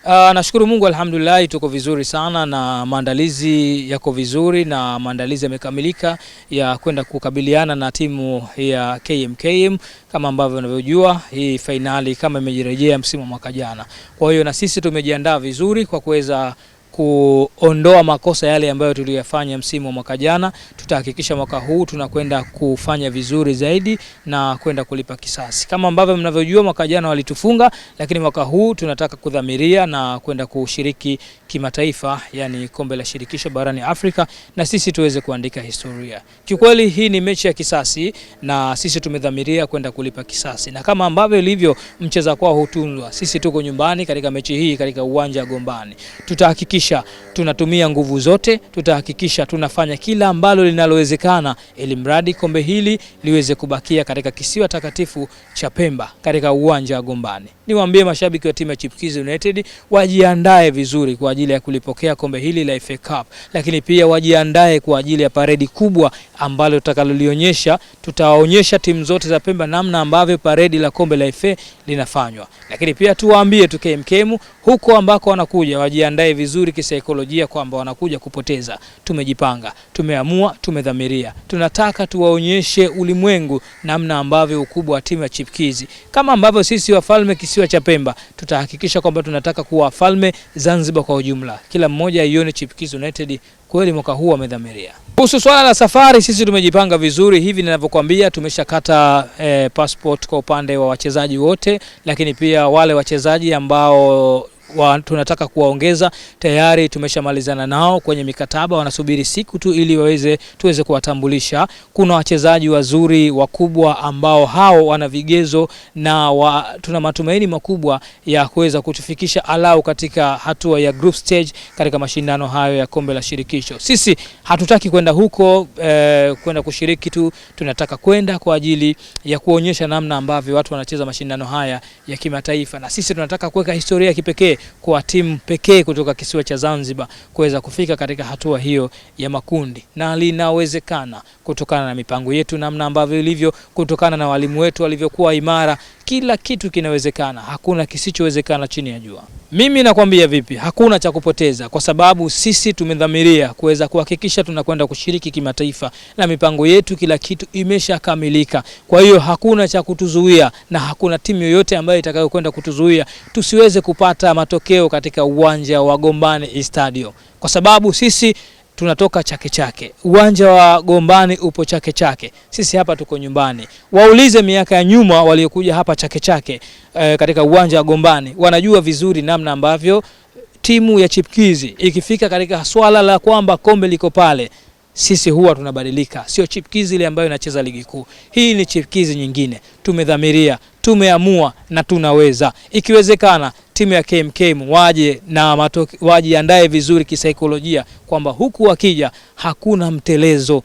Nashukuru Mungu, alhamdulillah tuko vizuri sana na maandalizi yako vizuri na maandalizi yamekamilika ya kwenda kukabiliana na timu ya KMKM. Kama ambavyo unavyojua, hii finali kama imejirejea msimu wa mwaka jana. Kwa hiyo na sisi tumejiandaa vizuri kwa kuweza kuondoa makosa yale ambayo tuliyafanya msimu wa mwaka jana. Tutahakikisha mwaka huu tunakwenda kufanya vizuri zaidi na kwenda kulipa kisasi. Kama ambavyo mnavyojua, mwaka jana walitufunga, lakini mwaka huu tunataka kudhamiria na kwenda kushiriki kimataifa, yani kombe la shirikisho barani Afrika, na sisi tuweze kuandika historia. Kiukweli hii ni mechi ya kisasi na sisi tumedhamiria kwenda kulipa kisasi. Na kama ambavyo ilivyo mcheza kwao hutunzwa, sisi tuko nyumbani katika mechi hii katika uwanja wa Gombani. Tutahakikisha tunatumia nguvu zote, tutahakikisha tunafanya kila ambalo linalowezekana ili mradi kombe hili liweze kubakia katika kisiwa takatifu cha Pemba katika uwanja wa Gombani. Niwaambie mashabiki wa timu ya Chipkizi United wajiandae vizuri kwa ajili ya kulipokea kombe hili la FA Cup, lakini pia wajiandae kwa ajili ya paredi kubwa ambalo tutakalolionyesha. Tutawaonyesha timu zote za Pemba namna ambavyo paredi la kombe la FA linafanywa. Lakini pia tuwaambie tu KMKM huko ambako wanakuja wajiandae vizuri kisaikolojia kwamba wanakuja kupoteza. Tumejipanga, tumeamua, tumedhamiria. Tunataka tuwaonyeshe ulimwengu namna ambavyo ukubwa wa timu ya Chipkizi. Kama ambavyo sisi wafalme kisiwa cha Pemba, tutahakikisha kwamba tunataka kuwa wafalme Zanzibar kwa ujumla. Kila mmoja aione Chipkizi United kweli mwaka huu wamedhamiria. Kuhusu swala la safari, sisi tumejipanga vizuri. Hivi ninavyokuambia, tumeshakata passport kwa upande wa wachezaji wote, lakini pia wale wachezaji ambao tunataka kuwaongeza tayari tumeshamalizana nao kwenye mikataba, wanasubiri siku tu ili tuweze kuwatambulisha. Kuna wachezaji wazuri wakubwa ambao hao wana vigezo na tuna matumaini makubwa ya kuweza kutufikisha alau katika hatua ya group stage katika mashindano hayo ya kombe la shirikisho. Sisi hatutaki kwenda huko kwenda kushiriki tu, tunataka kwenda kwa ajili ya kuonyesha namna ambavyo watu wanacheza mashindano haya ya kimataifa, na sisi tunataka kuweka historia kipekee kwa timu pekee kutoka kisiwa cha Zanzibar kuweza kufika katika hatua hiyo ya makundi, na linawezekana kutokana na mipango yetu namna ambavyo ilivyo, kutokana na walimu wetu walivyokuwa imara. Kila kitu kinawezekana, hakuna kisichowezekana chini ya jua. Mimi nakwambia vipi, hakuna cha kupoteza kwa sababu sisi tumedhamiria kuweza kuhakikisha tunakwenda kushiriki kimataifa na mipango yetu kila kitu imeshakamilika. Kwa hiyo hakuna cha kutuzuia na hakuna timu yoyote ambayo itakayokwenda kutuzuia tusiweze kupata matokeo katika uwanja wa Gombani Stadium, kwa sababu sisi tunatoka Chake Chake. Uwanja wa Gombani upo Chake Chake. Sisi hapa tuko nyumbani. Waulize miaka ya nyuma waliokuja hapa Chake Chake katika uwanja wa Gombani, wanajua vizuri namna ambavyo timu ya Chipkizi ikifika katika swala la kwamba kombe liko pale, sisi huwa tunabadilika. Sio Chipkizi ile ambayo inacheza ligi kuu. Hii ni Chipkizi nyingine. Tumedhamiria, tumeamua na tunaweza. Ikiwezekana timu ya KMKM wajiandae vizuri kisaikolojia kwamba huku wakija hakuna mtelezo,